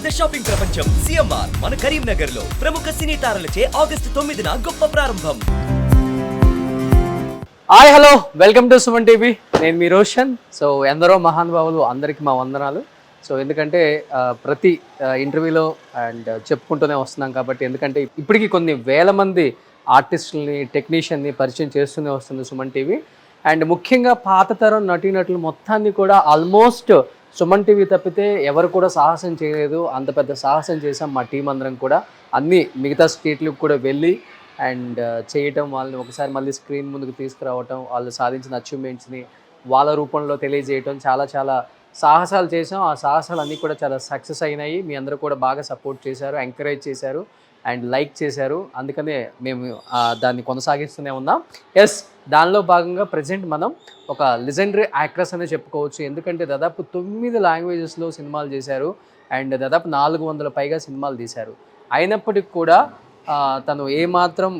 పెద్ద షాపింగ్ ప్రపంచం సిఎంఆర్ మన కరీంనగర్ లో ప్రముఖ సినీ తారలచే ఆగస్టు 9న గొప్ప ప్రారంభం. Hi hello welcome to Suman TV. నేను మీ రోషన్. సో ఎందరో మహానుభావులు అందరికీ మా వందనాలు. సో ఎందుకంటే ప్రతి ఇంటర్వ్యూలో అండ్ చెప్పుకుంటూనే వస్తున్నాం కాబట్టి, ఎందుకంటే ఇప్పటికీ కొన్ని వేల మంది ఆర్టిస్టులని టెక్నీషియన్ని పరిచయం చేస్తూనే వస్తుంది సుమన్ టీవీ. అండ్ ముఖ్యంగా పాత తరం నటీనటులు మొత్తాన్ని కూడా ఆల్మోస్ట్ సుమన్ టీవీ తప్పితే ఎవరు కూడా సాహసం చేయలేదు. అంత పెద్ద సాహసం చేసాం మా టీం అందరం కూడా. అన్ని మిగతా స్టేట్లకు కూడా వెళ్ళి అండ్ చేయటం, వాళ్ళని ఒకసారి మళ్ళీ స్క్రీన్ ముందుకు తీసుకురావటం, వాళ్ళు సాధించిన అచీవ్మెంట్స్ని వాళ్ళ రూపంలో తెలియజేయటం, చాలా సాహసాలు చేసాం. ఆ సాహసాలు అన్నీ కూడా చాలా సక్సెస్ అయినాయి. మీ అందరూ కూడా బాగా సపోర్ట్ చేశారు, ఎంకరేజ్ చేశారు అండ్ లైక్ చేశారు. అందుకనే మేము దాన్ని కొనసాగిస్తూనే ఉన్నాం. ఎస్, దానిలో భాగంగా ప్రజెంట్ మనం ఒక లెజెండరీ యాక్ట్రెస్ అనే చెప్పుకోవచ్చు. ఎందుకంటే దాదాపు 9 లాంగ్వేజెస్లో సినిమాలు చేశారు అండ్ దాదాపు 400 పైగా సినిమాలు తీశారు. అయినప్పటికీ కూడా తను ఏమాత్రం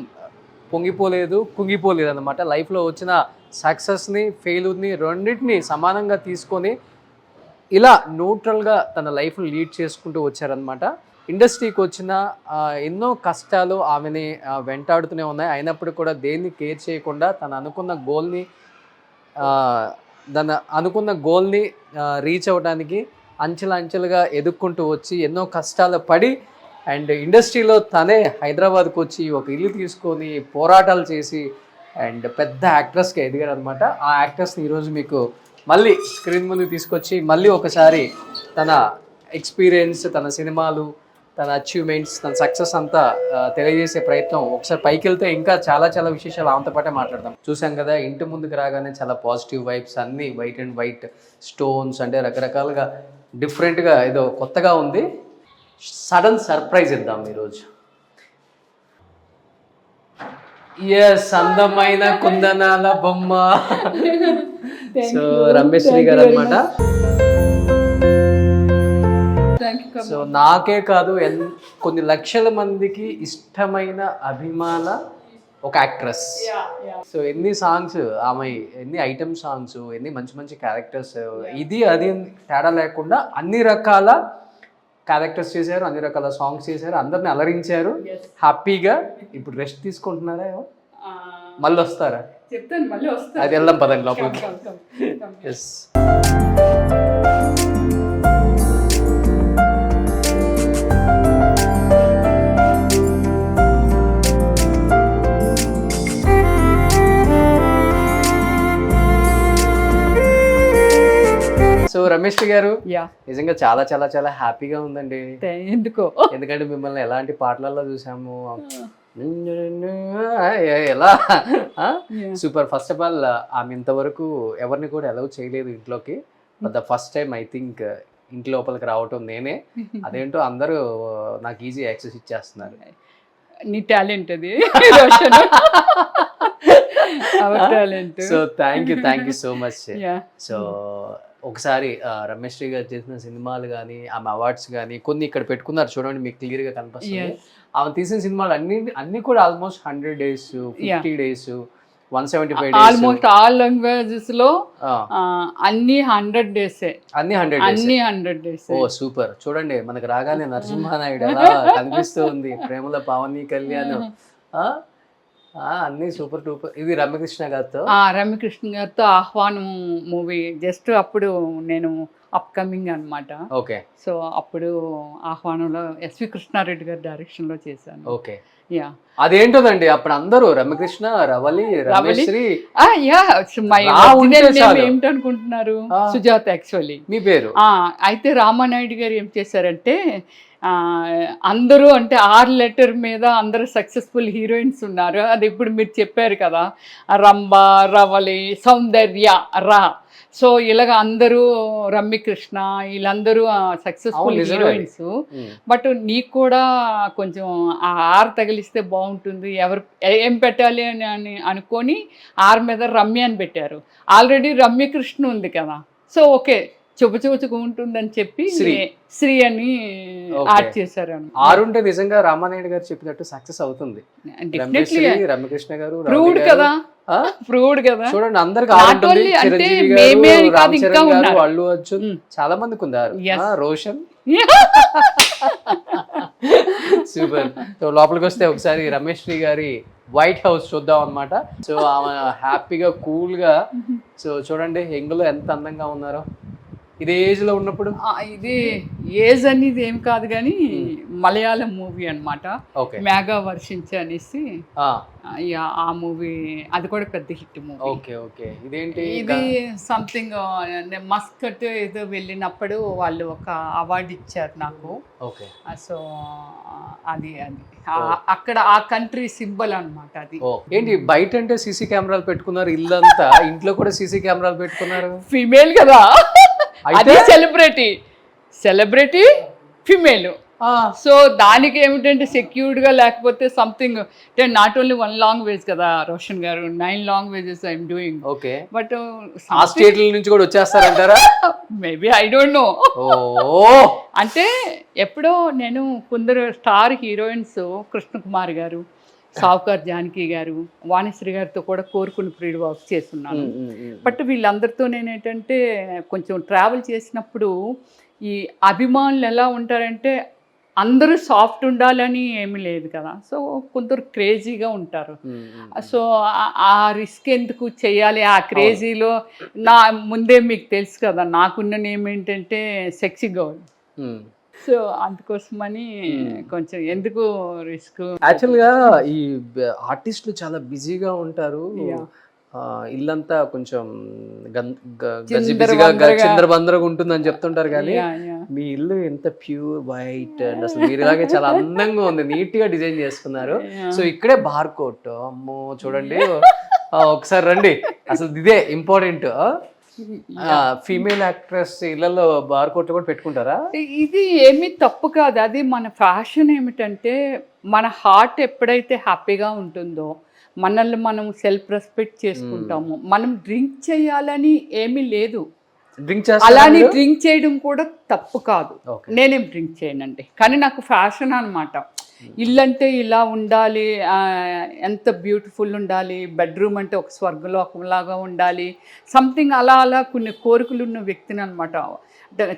పొంగిపోలేదు, కుంగిపోలేదు అన్నమాట. లైఫ్లో వచ్చిన సక్సెస్ని, ఫెయిల్యూర్ని రెండింటిని సమానంగా తీసుకొని ఇలా న్యూట్రల్గా తన లైఫ్ని లీడ్ చేసుకుంటూ వచ్చారనమాట. ఇండస్ట్రీకి వచ్చిన ఎన్నో కష్టాలు ఆమెని వెంటాడుతూనే ఉన్నాయి. అయినప్పుడు కూడా దేన్ని కేర్ చేయకుండా తను అనుకున్న గోల్ని రీచ్ అవ్వడానికి అంచెలుగా ఎదుక్కుంటూ వచ్చి ఎన్నో కష్టాలు పడి అండ్ ఇండస్ట్రీలో తనే హైదరాబాద్కి వచ్చి ఒక ఇల్లు తీసుకొని పోరాటాలు చేసి అండ్ పెద్ద యాక్ట్రెస్గా ఎదిగారు అనమాట. ఆ యాక్ట్రెస్ని ఈరోజు మీకు మళ్ళీ స్క్రీన్ ముందుకు తీసుకొచ్చి మళ్ళీ ఒకసారి తన ఎక్స్పీరియన్స్, తన సినిమాలు, తన అచీవ్మెంట్స్, తన సక్సెస్ అంతా తెలియజేసే ప్రయత్నం. ఒకసారి పైకి వెళ్తే ఇంకా చాలా విశేషాలు ఆమెతో పాటే మాట్లాడదాం. చూసాం కదా, ఇంటి ముందుకు రాగానే చాలా పాజిటివ్ వైబ్స్, అన్నీ వైట్ అండ్ వైట్ స్టోన్స్, అంటే రకరకాలుగా డిఫరెంట్గా ఏదో కొత్తగా ఉంది. సడన్ సర్ప్రైజ్ ఇద్దాం ఈరోజు. ఎస్, అందమైన కుందనాల బొమ్మ. సో రమేష్ శ్రీ గారు అనమాట. సో నాకే కాదు, కొన్ని లక్షల మందికి ఇష్టమైన అభిమాన ఒక యాక్ట్రెస్. సో ఎన్ని సాంగ్స్ ఆమె, ఎన్ని ఐటమ్ సాంగ్స్, ఎన్ని మంచి క్యారెక్టర్స్, ఇది అది తేడా లేకుండా అన్ని రకాల క్యారెక్టర్స్ చేశారు, అన్ని రకాల సాంగ్స్ చేశారు, అందరిని అలరించారు. హ్యాపీగా ఇప్పుడు రెస్ట్ తీసుకుంటున్నారా? మళ్ళీ వస్తారా? అది వెళ్దాం పదండి లోపలికి. ఎస్, సో రమేష్ గారు, నిజంగా చాలా హ్యాపీగా ఉందండి. ఎందుకంటే మిమ్మల్ని ఎలాంటి పాటలలో చూసాము, ఎలా సూపర్. ఫస్ట్ ఆఫ్ ఆల్ ఆమె ఇంతవరకు ఎవరిని కూడా అలౌ చేయలేదు ఇంట్లోకి. But the first time I think ఇంటి లోపలికి రావటం నేనే. అదేంటో అందరూ నాకు ఈజీ యాక్సెస్ ఇచ్చేస్తున్నారు. నీ టాలెంట్ అది. So thank you so much. So ఒకసారి రమేష్ శ్రీ గారు చేసిన సినిమాలు కానీ, ఆమె అవార్డ్స్ కానీ కొన్ని ఇక్కడ పెట్టుకున్నారు చూడండి, మీకు క్లియర్గా కనిపిస్తుంది. ఆమె తీసిన సినిమాలు అన్ని కూడా almost 100 days, 50 days, 175 days, almost all languages లో అన్ని 100 days. అన్ని 100 days. ఓ సూపర్. చూడండి, మనకు రాగానే నరసింహానాయుడు ఎలా కనిపిస్తూ ఉంది, ప్రేమల పావని కళ్యాణ్, అన్ని సూపర్ టూపర్. ఇది రమ్యకృష్ణ గారితో ఆహ్వానం మూవీ జస్ట్ అప్పుడు నేను అప్కమింగ్ అనమాట. ఓకే. సో అప్పుడు ఆహ్వానంలో ఎస్వి కృష్ణారెడ్డి గారి డైరెక్షన్ లో చేశాను. ఓకే. అదేంటోదండి, అప్పుడు అందరూ రమ్యకృష్ణ, రవలి, రమేశ్రీ. ఏమిటనుకుంటున్నారు? సుజాత యాక్చువల్లీ మీ పేరు. అయితే రామానాయుడు గారు ఏం చేశారంటే, అందరూ అంటే 6 letter మీద అందరూ సక్సెస్ఫుల్ హీరోయిన్స్ ఉన్నారు. అది ఇప్పుడు మీరు చెప్పారు కదా, రంభ, రవలి, సౌందర్య, రా. సో ఇలాగ అందరూ రమ్యకృష్ణ, వీళ్ళందరూ సక్సెస్ఫుల్ హీరోయిన్స్. బట్ నీకు కూడా కొంచెం ఆ ఆర్ తగిలిస్తే బాగుంటుంది, ఎవరు ఏం పెట్టాలి అని అనుకొని ఆర్ మీద రమ్య అని పెట్టారు. ఆల్రెడీ రమ్యకృష్ణ ఉంది కదా, సో ఓకే చూపుగా ఉంటుందని చెప్పి శ్రీ అని యాడ్ చేశారు. ఆరుంటే నిజంగా రామానాయుడు గారు చెప్పినట్టు సక్సెస్ అవుతుంది. రమ్యకృష్ణ గారు ప్రూవ్డ్ కదా, చూడండి అందరికి అల్లు అర్జున్ చాలా మందికి ఉన్నారు. రోషన్ సూపర్. సో లోపలికి వస్తే ఒకసారి రమేష్ శ్రీ గారి వైట్ హౌస్ చూద్దాం అనమాట. సో ఆమె హ్యాపీగా కూల్గా, సో చూడండి యంగ్లో ఎంత అందంగా ఉన్నారో ఇదే ఏజ్ లో ఉన్నప్పుడు. ఇది ఏజ్ అనేది ఏం కాదు కానీ మలయాళం మూవీ అనమాట, మేఘా వర్షించే అనేసి ఆ మూవీ, అది కూడా పెద్ద హిట్ మూవీ. Okay okay. ఇదేంటి? ఇది సంథింగ్ మస్కట్ ఏదో వెళ్ళినప్పుడు వాళ్ళు ఒక అవార్డు ఇచ్చారు నాకు. ఓకే. సో అది అక్కడ ఆ కంట్రీ సింబల్ అనమాట అది. ఏంటి బయట అంటే సీసీ కెమెరాలు పెట్టుకున్నారు, ఇల్లంతా ఇంట్లో కూడా సీసీ కెమెరాలు పెట్టుకున్నారు. ఫీమేల్ కదా, అదే సెలబ్రిటీ ఫిమేల్. సో దానికి ఏమిటంటే సెక్యూర్డ్గా లేకపోతే సంథింగ్ అంటే నాట్ ఓన్లీ 1 లాంగ్వేజ్ కదా రోషన్ గారు, 9 languages I'm doing. Okay. But ఆ స్టేట్ల నుంచి కూడా వచ్చేస్తారంటారా? Maybe I don't know. అంటే ఎప్పుడో నేను కొందరు స్టార్ హీరోయిన్స్ కృష్ణకుమార్ గారు, సావుకార్ జానకి గారు, వాణిశ్రీ గారితో కూడా కోరుకుని ప్రియుడు వర్క్ చేస్తున్నాను. బట్ వీళ్ళందరితో నేను ఏంటంటే కొంచెం ట్రావెల్ చేసినప్పుడు ఈ అభిమానులు ఎలా ఉంటారంటే అందరూ సాఫ్ట్ ఉండాలని ఏమీ లేదు కదా, సో కొందరు క్రేజీగా ఉంటారు. సో ఆ రిస్క్ ఎందుకు చేయాలి ఆ క్రేజీలో? నా ముందే మీకు తెలుసు కదా నాకున్న నేమ్ ఏంటంటే సెక్సీ గర్ల్. సో అందుకోసమని కొంచెం ఎందుకు రిస్క్. యాక్చువల్గా ఈ ఆర్టిస్టులు చాలా బిజీగా ఉంటారు, ఇల్లంతా కొంచెం చిందరబందరగా ఉంటుందని చెప్తుంటారు, కానీ మీ ఇల్లు ఎంత ప్యూర్ వైట్ అండ్ అసలు మీరు ఇలాగే చాలా అందంగా ఉంది, నీట్ గా డిజైన్ చేసుకున్నారు. సో ఇక్కడే బార్ కోట్, అమ్మో చూడండి ఒకసారి రండి, అసలు ఇదే ఇంపార్టెంట్. ఫీమేల్ యాక్ట్రెస్ ఇళ్లలో బార్ కోట్ కూడా పెట్టుకుంటారా? ఇది ఏమీ తప్పు కాదు, అది మన ఫ్యాషన్. ఏమిటంటే మన హార్ట్ ఎప్పుడైతే హ్యాపీగా ఉంటుందో, మనల్ని మనం సెల్ఫ్ రెస్పెక్ట్ చేసుకుంటాము. మనం డ్రింక్ చేయాలని ఏమీ లేదు, అలానే డ్రింక్ చేయడం కూడా తప్పు కాదు. నేనేం డ్రింక్ చేయనండి, కానీ నాకు ఫ్యాషన్ అనమాట. ఇల్లంటే ఇలా ఉండాలి, ఎంత బ్యూటిఫుల్ ఉండాలి, బెడ్రూమ్ అంటే ఒక స్వర్గలోకంలాగా ఉండాలి, సంథింగ్ అలా అలా కొన్ని కోరికలు ఉన్న వ్యక్తిని అనమాట.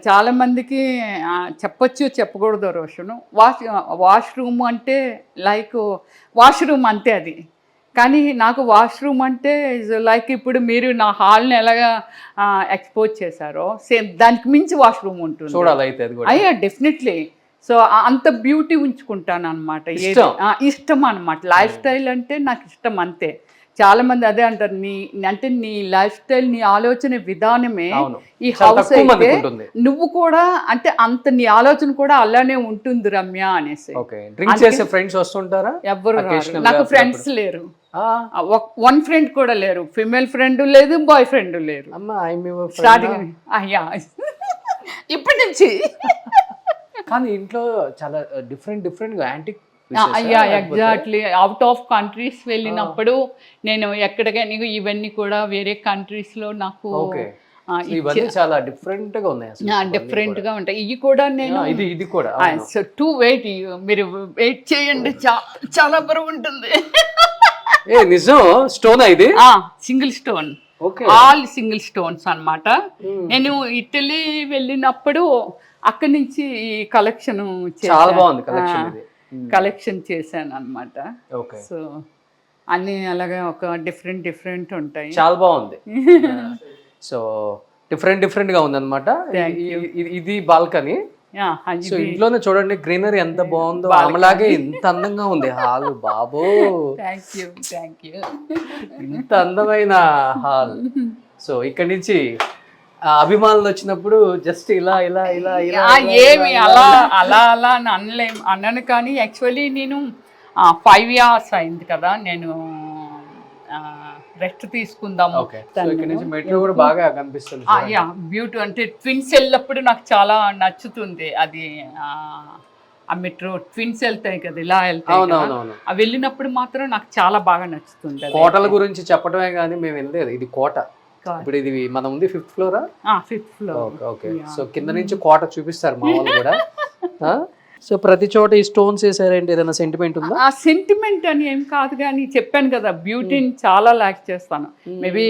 చాలామందికి చెప్పచ్చు చెప్పకూడదు రోషను. వాష్రూమ్ అంటే లైక్ వాష్రూమ్ అంతే అది, కానీ నాకు వాష్రూమ్ అంటే లైక్ ఇప్పుడు మీరు నా హాల్ని ఎలాగా ఎక్స్పోజ్ చేశారో సేమ్ దానికి మించి వాష్రూమ్ ఉంటుంది. చూడాలి అయితే అది కూడా. అయ్యా డెఫినెట్లీ. సో అంత బ్యూటీ ఉంచుకుంటాను అనమాట, ఇష్టం అనమాట. లైఫ్ స్టైల్ అంటే నాకు ఇష్టం అంతే. చాలా మంది అదే అంటారు, నీ లైఫ్ స్టైల్, నీ ఆలోచన విధానమే ఈ హౌస్ అయితే నువ్వు కూడా అంటే అంత నీ ఆలోచన కూడా అలానే ఉంటుంది రమ్య అనేసి. ఎవ్వరు నాకు ఫ్రెండ్స్ లేరు, 1 ఫ్రెండ్ కూడా లేరు, ఫిమేల్ ఫ్రెండ్ లేదు, బాయ్ ఫ్రెండ్ లేరు. స్టార్టింగ్ అయ్యా ఇప్పటి నుంచి. కానీ ఇంట్లో చాలా డిఫరెంట్ యాంటిక్. అయ్యా ఎగ్జాక్ట్లీ. అవుట్ ఆఫ్ కంట్రీస్ వెళ్ళినప్పుడు నేను ఎక్కడికైనా ఇవన్నీ కూడా వేరే కంట్రీస్ లో నాకు చాలా డిఫరెంట్ గా ఉన్నాయి, డిఫరెంట్ గా ఉంటాయి. ఇవి కూడా నేను ఇది కూడా టూ వెయిట్, మీరు వెయిట్ చేయండి, చాలా బరువు ఉంటుంది. నిజం? స్టోన్ ఇది single stone, all single stones అన్నమాట. నేను ఇటలీ వెళ్ళినప్పుడు అక్కడి నుంచి ఈ కలెక్షన్ చాలా బాగుంది, కలెక్షన్ చేశాను అనమాట. సో అన్ని అలాగే ఒక డిఫరెంట్ ఉంటాయి, చాలా బాగుంది. సో డిఫరెంట్ గా ఉంది అనమాట. ఇది బాల్కనీ. సో ఇంట్లోనే చూడండి గ్రీనరీ ఎంత బాగుందో, ఆమెలాగే ఎంత అందంగా ఉంది హాల్. బాబో ఇంత అందమైన హాల్. సో ఇక్కడ నుంచి అభిమానులు వచ్చినప్పుడు జస్ట్ ఇలా ఏమి అలా అనను. కానీ యాక్చువల్లీ నేను 5 years అయింది కదా నేను రెస్ట్ తీసుకుందాము. మెట్రో కూడా బాగా కనిపిస్తుంది. బ్యూటీ అంటే ట్విన్స్ వెళ్ళినప్పుడు నాకు చాలా నచ్చుతుంది అది. ఆ మెట్రో ట్విన్స్ వెళ్తాయి కదా, ఇలా వెళ్తాయి, అవి వెళ్ళినప్పుడు మాత్రం నాకు చాలా బాగా నచ్చుతుంది. కోటల గురించి చెప్పడమే కానీ మేము వెళ్ళలేదు, ఇది కోట. ఇప్పుడు ఇది మనం ఉంది 5th floor. 5th floor. Okay. So కింద నుంచి కోట చూపిస్తారు మా వాళ్ళు కూడా. సో ప్రతి చోట ఈ స్టోన్స్ వేసారంటే ఏదైనా సెంటిమెంట్ ఉందా? ఆ సెంటిమెంట్ అని ఏం కాదు, కానీ చెప్పాను కదా బ్యూటీని చాలా ల్యాక్ చేస్తాను. మేబీ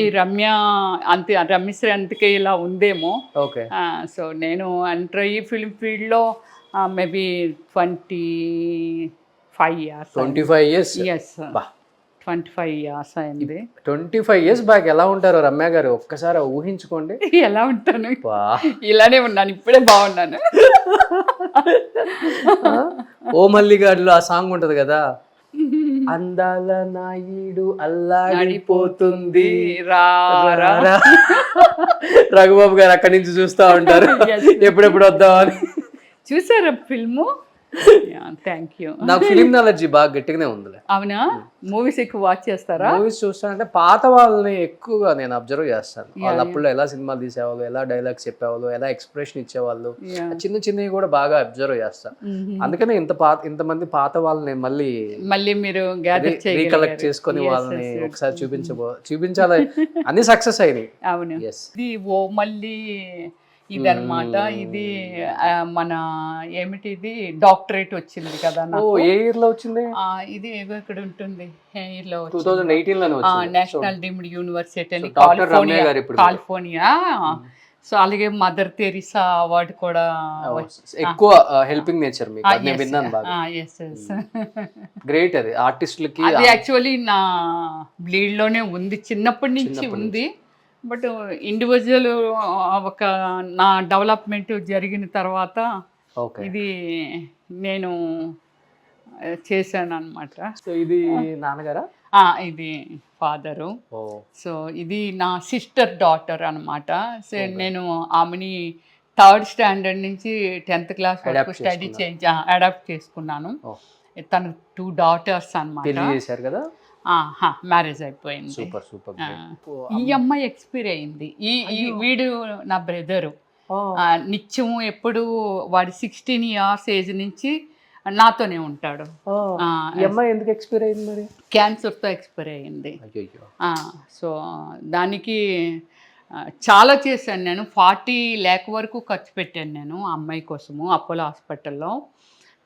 రమ్యశ్రీ అందుకే ఇలా ఉందేమో. ఓకే. సో నేను ఎంటర్ అయ్యి ఫిల్మ్ ఫీల్డ్లో మేబీ 20 25 years. 25 years. Yes, బా 25 years అయింది. 25 years బ్యాక్ ఎలా ఉంటారు రమ్య గారు ఒక్కసారి ఊహించుకోండి. ఎలా ఉంటాను, బా ఇలానే ఉన్నాను, ఇప్పుడే బాగున్నాను. ఓ మల్లిగాడిలో ఆ సాంగ్ ఉంటది కదా, అందాల నాయుడు అల్లాడిపోతుంది రా. రఘుబాబు గారు అక్కడి నుంచి చూస్తా ఉంటారు ఎప్పుడెప్పుడు వద్దామని. చూసారా ఫిల్ము? Thank you. నాకు ఫిలిం నాలెడ్జి బాగా గట్టిగానే ఉందిలే. అవునా? మూవీస్ ఎక్కువ వాచ్ చేస్తారా? మూవీస్ చూస్తానంటే పాత వాళ్ళని ఎక్కువగా నేను అబ్జర్వ్ చేస్తాను. వాళ్ళు అప్పుడు ఎలా సినిమాలు తీసేవాళ్ళు, ఎలా డైలాగ్స్ చెప్పేవాళ్ళు, ఎలా ఎక్స్ప్రెషన్ ఇచ్చేవాళ్ళు, చిన్న చిన్నవి కూడా బాగా అబ్జర్వ్ చేస్తాను. అందుకనే ఇంతమంది పాత వాళ్ళని మళ్ళీ మీరు రీకలెక్ట్ చేసుకొని వాళ్ళని ఒకసారి చూపించాలి. అన్ని సక్సెస్ అయినాయి. అవును. ఇది ఓ మళ్ళీ ఇదన్నమాట. ఇది మన ఏమిటి, ఇది డాక్టరేట్ వచ్చింది కదా నాకు. ఏ ఇయర్ లో వచ్చింది? ఇది ఏదో ఇక్కడ ఉంటుంది, ఇయర్ లో 2018 లోనే వచ్చింది. నేషనల్ డీమ్డ్ యూనివర్సిటీ అని కాలిఫోర్నియా. సో అలాగే మదర్ తెరిసా అవార్డు కూడా ఎక్కువ హెల్పింగ్ నేచర్ మీకు నేను విన్నాను బాగా. గ్రేట్. అది ఆర్టిస్టులకి అది యాక్చువల్లీ నా బ్లీడ్ లోనే ఉంది, చిన్నప్పటి నుంచి ఉంది. బట్ ఇండివిజువల్ ఒక నా డెవలప్మెంట్ జరిగిన తర్వాత ఇది నేను చేశాను అనమాట. సో ఇది నాన్నగారా? ఇది ఫాదరు. సో ఇది నా సిస్టర్ డాటర్ అనమాట. సో నేను ఆమెని 3rd స్టాండర్డ్ నుంచి 10th క్లాస్ వరకు స్టడీ అడాప్ట్ చేసుకున్నాను. తను 2 daughters అనమాట. మ్యారేజ్ అయిపోయింది. Super super. ఈ అమ్మాయి ఎక్స్పైర్ అయింది. వీడు నా బ్రదరు. నిత్యము ఎప్పుడు వాడి 16 years ఏజ్ నుంచి నాతోనే ఉంటాడు. ఈ అమ్మాయి ఎందుకు ఎక్స్పైర్ అయింది మరి? క్యాన్సర్తో ఎక్స్పైర్ అయింది. సో దానికి చాలా చేశాను నేను. 40 lakh వరకు ఖర్చు పెట్టాను నేను ఆ అమ్మాయి కోసము అపోలో హాస్పిటల్లో.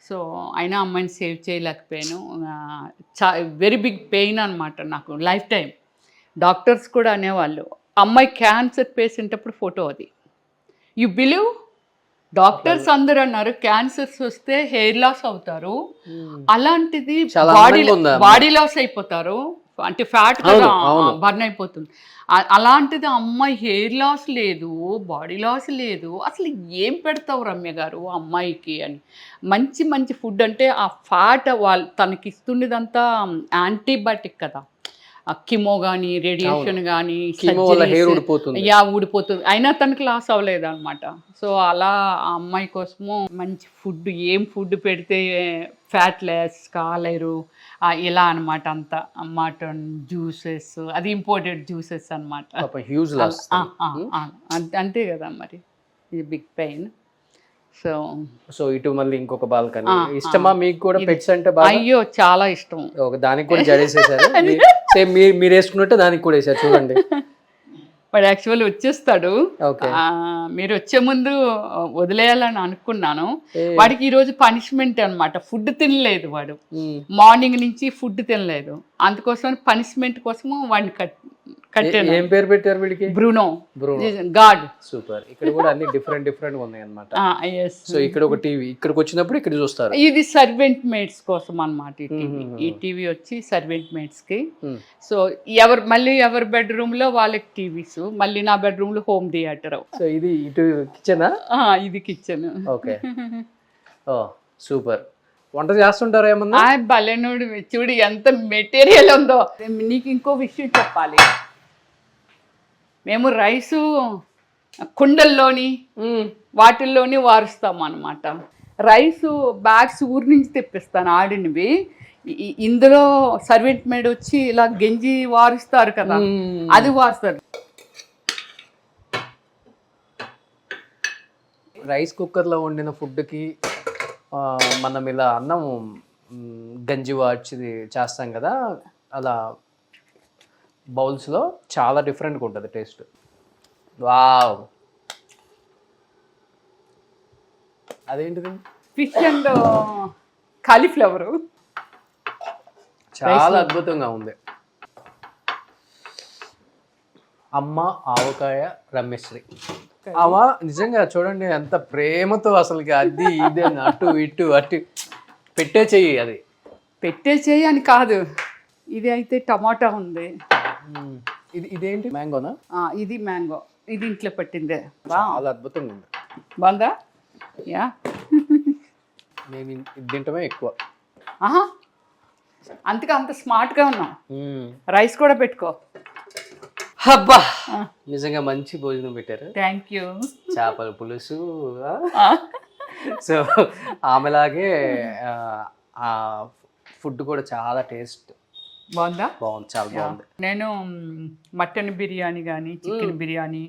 సో అయినా అమ్మాయిని సేవ్ చేయలేకపోయాను. వెరీ బిగ్ పెయిన్ అనమాట నాకు లైఫ్ టైం. డాక్టర్స్ కూడా అనేవాళ్ళు, అమ్మాయి క్యాన్సర్ పేషెంట్ అప్పుడు ఫోటో అది. You believe? డాక్టర్స్ అందరూ అన్నారు క్యాన్సర్స్ వస్తే హెయిర్ లాస్ అవుతారు, అలాంటిది బాడీ లాస్ అయిపోతారు, అంటే ఫ్యాట్ కూడా బర్న్ అయిపోతుంది. అలాంటిది అమ్మాయి హెయిర్ లాస్ లేదు, బాడీ లాస్ లేదు. అసలు ఏం పెడతావు రమ్య గారు అమ్మాయికి అని. మంచి మంచి ఫుడ్ అంటే ఆ ఫ్యాట్ తనకి ఇస్తున్నదంతా యాంటీబయాటిక్ కదా, కిమో కానీ రేడియేషన్ కానీ ఊడిపోతుంది. అయినా తనకి లాస్ అవ్వలేదు అనమాట. సో అలా ఆ అమ్మాయి కోసము మంచి ఫుడ్, ఏం ఫుడ్ పెడితే ఫ్యాట్ లెస్ కాలేరు ఇలా అనమాట. అంతా మటన్ జ్యూసెస్, అది ఇంపోర్టెడ్ జ్యూసెస్ అనమాట. అంతే కదా మరి. ఇది బిగ్ పెయిన్. సో ఇటు మళ్ళీ ఇంకొక బాల్కనీ ఇష్టమా మీకు కూడా? పెట్స్ అంటే అయ్యో చాలా ఇష్టం. ఒక దానికి కూడా జడేసేసారు. సేమ్ మీరు వేసుకున్నట్టు దానికి కూడా వేసారు చూడండి. వాడు యాక్చువల్లీ వచ్చేస్తాడు. మీరు వచ్చే ముందు వదిలేయాలని అనుకున్నాను. వాడికి ఈరోజు పనిష్మెంట్ అనమాట. ఫుడ్ తినలేదు వాడు, మార్నింగ్ నుంచి ఫుడ్ తినలేదు. అందుకోసం పనిష్మెంట్ కోసము వాడిని కట్టాను. ఏం పేరు పెట్టారు వీడికి? బ్రూనో. గాడ్. సూపర్. ఇక్కడ కూడా అన్ని డిఫరెంట్ ఉన్నాయి అన్నమాట. సో ఇక్కడ ఒక టీవీ, ఇక్కడికి వచ్చినప్పుడు ఇక్కడ చూస్తారు. ఇది సర్వెంట్ మేట్స్ కోసం అన్నమాట. ఈ టీవీ వచ్చి సర్వెంట్ మేట్స్ కి. సో ఎవరి బెడ్రూమ్ లో వాళ్ళకి టీవీస్, మళ్ళీ నా బెడ్రూమ్ లో హోమ్ థియేటర్. సో ఇది ఇటు కిచెనా? ఇది కిచెన్. ఓకే. ఓ సూపర్. వంట చేస్తుంటారా ఏమన్నా? బలెనుడు చూడు ఎంత మెటీరియల్ ఉందో. నీకు ఇంకో విషయం చెప్పాలి. మేము రైసు కుండల్లోని వాటిల్లోని వారుస్తాం అన్నమాట. రైసు బ్యాగ్స్ ఊరి నుంచి తెప్పిస్తాను ఆడినవి. ఇందులో సర్వెంట్ మేడ్ వచ్చి ఇలా గెంజి వారుస్తారు కదా, అది వారుస్తారు. రైస్ కుక్కర్లో వండిన ఫుడ్కి మనం ఇలా అన్నం గంజి వార్చి చేస్తాం కదా, అలా బౌల్స్లో చాలా డిఫరెంట్గా ఉంటుంది టేస్ట్. వావ్. అదేంటిది? Fish and cauliflower. చాలా అద్భుతంగా ఉంది. అమ్మ ఆవకాయ రమ్యశ్రీ. అమ్మ నిజంగా చూడండి ఎంత ప్రేమతో అసలుకి అది ఇది అటు ఇటు పెట్టే చెయ్యి. అది పెట్టేసేయి అని కాదు, ఇది అయితే టమాటా ఉంది. ఇదేంటి మ్యాంగోనా? ఇది మ్యాంగో, ఇది ఇంట్లో పెట్టిందే. చాలా అద్భుతంగా ఉంది. బాగుందా? యా. మేము ఇది తింటమే ఎక్కువ. అందుకే అంత స్మార్ట్గా ఉన్నాం. రైస్ కూడా పెట్టుకో. అబ్బా, నిజంగా మంచి భోజనం పెట్టారు. Thank you. చేపల పులుసు. సో ఆమెలాగే ఫుడ్ కూడా చాలా టేస్ట్ బాగుందా? బాగుంది, చాలా బాగుంది. నేను మటన్ బిర్యానీ కానీ, చికెన్ బిర్యానీ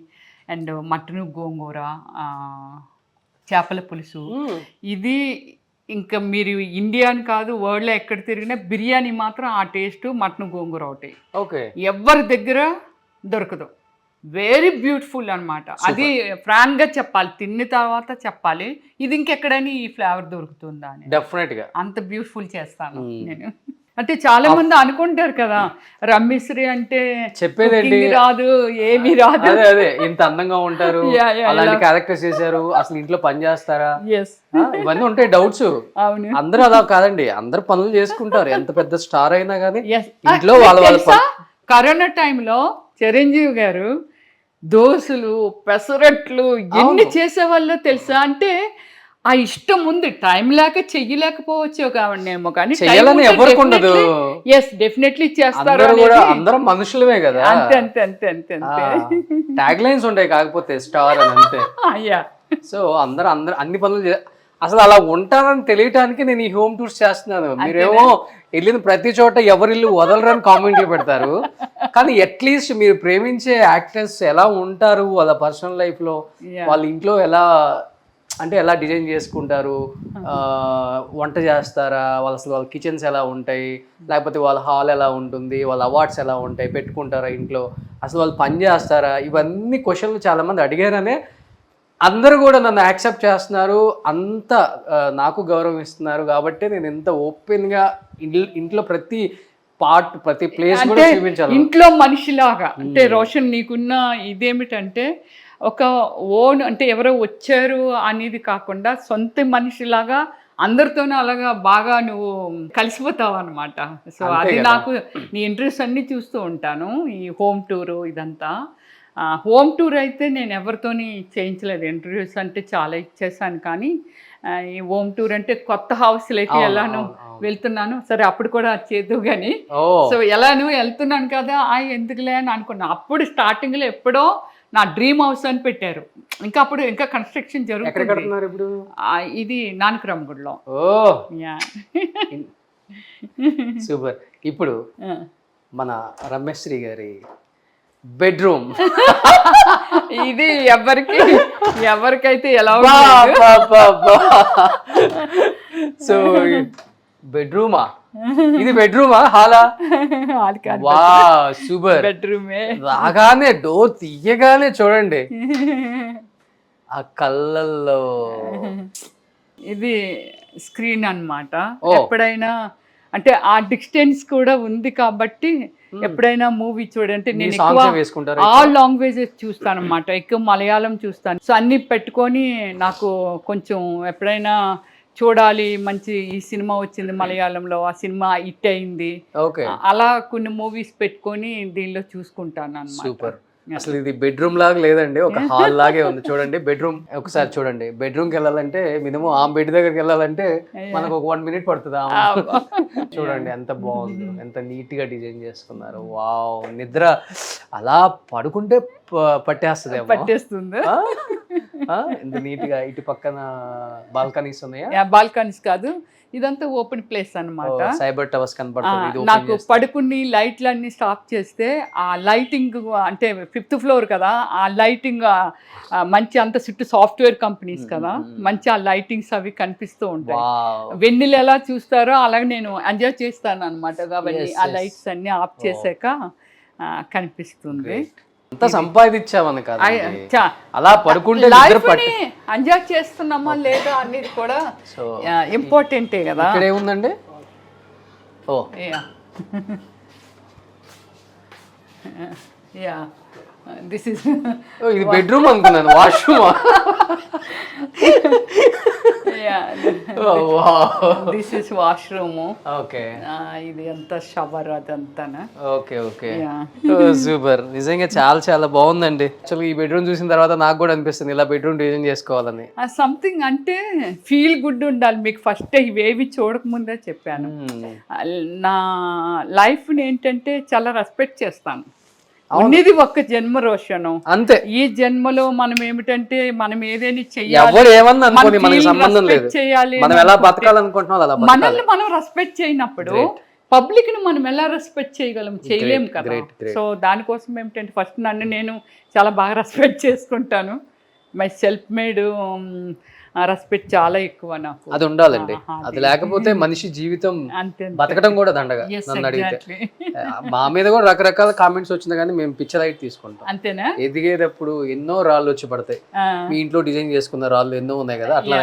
అండ్ మటన్ గోంగూర, చేపల పులుసు, ఇది ఇంకా మీరు ఇండియా అని కాదు వరల్డ్లో ఎక్కడ తిరిగినా బిర్యానీ మాత్రం ఆ టేస్ట్ మటన్ గోంగూర ఒకటి. ఓకే, ఎవరి దగ్గర దొరకదు. వెరీ బ్యూటిఫుల్ అనమాట. అది ఫ్రాంక్గా చెప్పాలి, తిన్న తర్వాత చెప్పాలి ఇది ఇంకెక్కడైనా ఈ ఫ్లేవర్ దొరుకుతుందా అని. డెఫినెట్గా అంత బ్యూటిఫుల్ చేస్తాను నేను. అంటే చాలా మంది అనుకుంటారు కదా రమ్మిశ్రీ అంటే చెప్పేదేంటి రాదు, ఏమీ రాదు. అదే ఇంత అందంగా ఉంటారు, అలాంటి క్యారెక్టర్స్ చేశారు, అసలు ఇంట్లో పని చేస్తారా, ఇవన్నీ ఉంటాయి డౌట్స్. అందరూ అలా కాదండి, అందరు పనులు చేసుకుంటారు, ఎంత పెద్ద స్టార్ అయినా కానీ ఇంట్లో వాళ్ళ. కరోనా టైంలో చిరంజీవి గారు దోశలు, పెసరట్లు ఎన్ని చేసేవాళ్ళో తెలుసా? అంటే ఆ ఇష్టం ఉంది, టైం లేక చెయ్యలేకపోవచ్చు కావండేమో కానీ ఎవరికి ఉండదు. ఎస్, డెఫినెట్లీ చేస్తారు. అందరం మనుషులమే కదా. అంతే అంతే అంతే అంతే అంతే. ట్యాగ్ లైన్స్ ఉంటాయి కాకపోతే స్టార్ అని అంతే. సో అందరూ అన్ని పనులు అసలు అలా ఉంటానని తెలియటానికి నేను ఈ హోమ్ టూర్స్ చేస్తున్నాను. మీరేమో వెళ్ళిన ప్రతి చోట ఎవరిల్లు వదలరని కామెంట్లు పెడతారు, కానీ అట్లీస్ట్ మీరు ప్రేమించే యాక్టర్స్ ఎలా ఉంటారు, వాళ్ళ పర్సనల్ లైఫ్ లో వాళ్ళ ఇంట్లో ఎలా అంటే ఎలా డిజైన్ చేసుకుంటారు, వంట చేస్తారా, వాళ్ళ కిచెన్స్ ఎలా ఉంటాయి, లేకపోతే వాళ్ళ హాల్ ఎలా ఉంటుంది, వాళ్ళ అవార్డ్స్ ఎలా ఉంటాయి, పెట్టుకుంటారా ఇంట్లో, అసలు వాళ్ళు పని చేస్తారా, ఇవన్నీ క్వశ్చన్లు చాలామంది అడిగారనే అందరూ కూడా నన్ను యాక్సెప్ట్ చేస్తున్నారు, అంత నాకు గౌరవం ఇస్తున్నారు. కాబట్టి నేను ఎంత ఓపెన్గా ఇంట్లో ప్రతి పార్ట్, ప్రతి ప్లేస్ కూడా చూపించాలి. ఇంట్లో మనిషిలాగా. అంటే రోషన్ నీకున్న ఇదేమిటంటే ఒక ఓన్, అంటే ఎవరో వచ్చారు అనేది కాకుండా సొంత మనిషిలాగా అందరితోనూ అలాగా బాగా నువ్వు కలిసిపోతావు అనమాట. సో అది నాకు నీ ఇంట్రెస్ట్ అన్నీ చూస్తూ ఉంటాను. ఈ హోమ్ టూరు ఇదంతా. హోమ్ టూర్ అయితే నేను ఎవరితోని చేయించలేదు. ఇంటర్వ్యూస్ అంటే చాలా ఇచ్చేసాను, కానీ ఈ హోమ్ టూర్ అంటే కొత్త హౌస్లోకి ఎలాను వెళ్తున్నాను. సరే అప్పుడు కూడా చేద్దు కానీ, సో ఎలాను వెళ్తున్నాను కదా ఎందుకులే అని అనుకున్నాను. అప్పుడు స్టార్టింగ్లో ఎప్పుడో నా డ్రీమ్ హౌస్ అని పెట్టారు. ఇంకా అప్పుడు ఇంకా కన్స్ట్రక్షన్ జరుగుతుంది. ఇది నానక్రమ్గూడలో. సూపర్. ఇప్పుడు మన రమ్యశ్రీ గారి బెడ్రూమ్ ఇది ఎవరికైతే ఎలా. సో బెడ్రూమా ఇది? బెడ్రూమా హాలా? వా సూపర్. బెడ్రూమే. రాగానే డోర్ తీయగానే చూడండి ఆ కళ్ళల్లో ఇది స్క్రీన్ అన్నమాట. ఎప్పుడైనా అంటే ఆ డిస్టెన్స్ కూడా ఉంది కాబట్టి ఎప్పుడైనా మూవీ చూడంటే నేను ఎక్కువ ఆల్ లాంగ్వేజెస్ చూస్తాను అనమాట. ఎక్కువ మలయాళం చూస్తాను. సో అన్ని పెట్టుకొని నాకు కొంచెం ఎప్పుడైనా చూడాలి, మంచి ఈ సినిమా వచ్చింది మలయాళంలో, ఆ సినిమా హిట్ అయింది, అలా కొన్ని మూవీస్ పెట్టుకొని దీనిలో చూసుకుంటాను అన్నమాట. సూపర్. అసలు ఇది బెడ్రూమ్ లాగా లేదండి, ఒక హాల్ లాగే ఉంది. చూడండి బెడ్రూమ్ ఒకసారి చూడండి. బెడ్రూమ్కి వెళ్ళాలంటే మినిమం ఆ బెడ్ దగ్గరికి వెళ్ళాలంటే మనకు ఒక 1 minute పడుతుంది. చూడండి ఎంత బాగుంది, ఎంత నీట్ గా డిజైన్ చేసుకున్నారు. వావ్, నిద్ర అలా పడుకుంటే పట్టేస్తుంది. ఎంత నీట్ గా. ఇటు పక్కన బాల్కనీస్ ఉన్నాయా? బాల్కనీస్ కాదు, ఇదంతా ఓపెన్ ప్లేస్ అన్నమాట. సైబర్ టవర్స్ కనపడుతుంది. నాకు పడుకుని లైట్లు అన్ని స్టాప్ చేస్తే ఆ లైటింగ్, అంటే 5th floor కదా, ఆ లైటింగ్ మంచి అంత చుట్టూ సాఫ్ట్వేర్ కంపెనీస్ కదా, మంచి ఆ లైటింగ్స్ అవి కనిపిస్తూ ఉంటాయి. వెన్నెలు ఎలా చూస్తారో అలాగే నేను ఎంజాయ్ చేస్తాను అనమాట. కాబట్టి ఆ లైట్స్ అన్ని ఆఫ్ చేసాక కనిపిస్తుంది. అంత సంపాదించామని కాదు, అలా పడుకుంటే ఎంజాయ్ చేస్తున్నామా లేదా అనేది కూడా ఇంపార్టెంటే కదా. ఇక్కడ ఏముందండి? ఓ దిస్ ఇస్ ఇది బెడ్రూమ్ అనుకున్నాను, washroom. This is washroom. Okay ఇది అంతా షవర్ అదంతా. Okay okay, super. నిజంగా చాలా చాలా బాగుందండి. యాక్చువల్గా ఈ బెడ్రూమ్ చూసిన తర్వాత నాకు కూడా అనిపిస్తుంది ఇలా బెడ్రూమ్ డిజైన్ చేసుకోవాలని. సంథింగ్ అంటే ఫీల్ గుడ్ ఉండాలి మీకు. ఫస్ట్ ఇవేవి చూడకముందే చెప్పాను. నా లైఫ్ని ఏంటంటే చాలా రెస్పెక్ట్ చేస్తాను. ఉన్నది ఒక్క జన్మ రోషను, అంతే. ఈ జన్మలో మనం ఏమిటంటే మనం ఏదైనా ఎవరు ఏమన్నా అనుకోని మనకి సంబంధం లేదు. చేయాలి, మనం ఎలా బతకాలనుకుంటున్నాం అలా బతకాలి. మనల్ని మనం రెస్పెక్ట్ చేయనప్పుడు పబ్లిక్ ని మనం ఎలా రెస్పెక్ట్ చేయగలం? చేయలేం కదా. సో దానికోసం ఏమిటంటే ఫస్ట్ నన్ను నేను చాలా బాగా రెస్పెక్ట్ చేసుకుంటాను. మై సెల్ఫ్ మేడ్ రెస్పెక్ట్ చాలా ఎక్కువ నాకు. అది ఉండాలండి. అది లేకపోతే మనిషి జీవితం అంతే, బతకడం కూడా దండగా. నన్ను అడిగితే మా మీద కూడా రకరకాల కామెంట్స్ వచ్చింది, కానీ మేము పిక్చర్ లైట్ తీసుకుంటాం. అంతేనా? ఎదిగేటప్పుడు ఎన్నో రాళ్ళు వచ్చి పడతాయి. మీ ఇంట్లో డిజైన్ చేసుకున్న రాళ్ళు ఎన్నో ఉన్నాయి కదా, అట్లా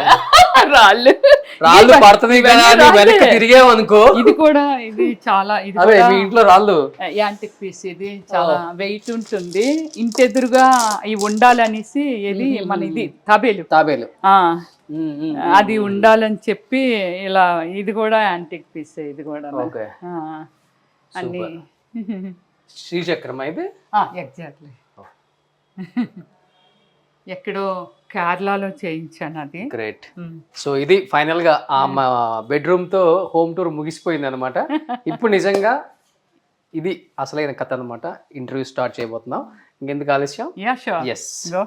రాళ్ళు పడుతుంది కదా అని వెనక్కి తిరిగేవనుకో. ఇది కూడా ఇది చాలా ఇది అదే మీ ఇంట్లో రాళ్ళు యాంటిక్ పీస్. ఇది చాలా వెయిట్ ఉంటుంది. ఇంటెదురుగా ఇవి ఉండాలనేసి ఇది మన ఇది తాబేలు అది ఉండాలని చెప్పి ఇలా. ఇది కూడా యాంటిక్ పీస్. ఇది కూడా అన్ని శ్రీచక్రం అయితే ఎగ్జాక్ట్లీ ఎక్కడో కేరళలో చేయించాను అది. గ్రేట్. సో ఇది ఫైనల్ గా ఆ బెడ్రూమ్ తో హోమ్ టూర్ ముగిసిపోయింది అనమాట. ఇప్పుడు నిజంగా ఇది అసలైన కథ అనమాట. ఇంటర్వ్యూ స్టార్ట్ చేయబోతున్నాం. ఇంకెందుకు ఆలస్యం? Yeah sure. ఎస్. గో.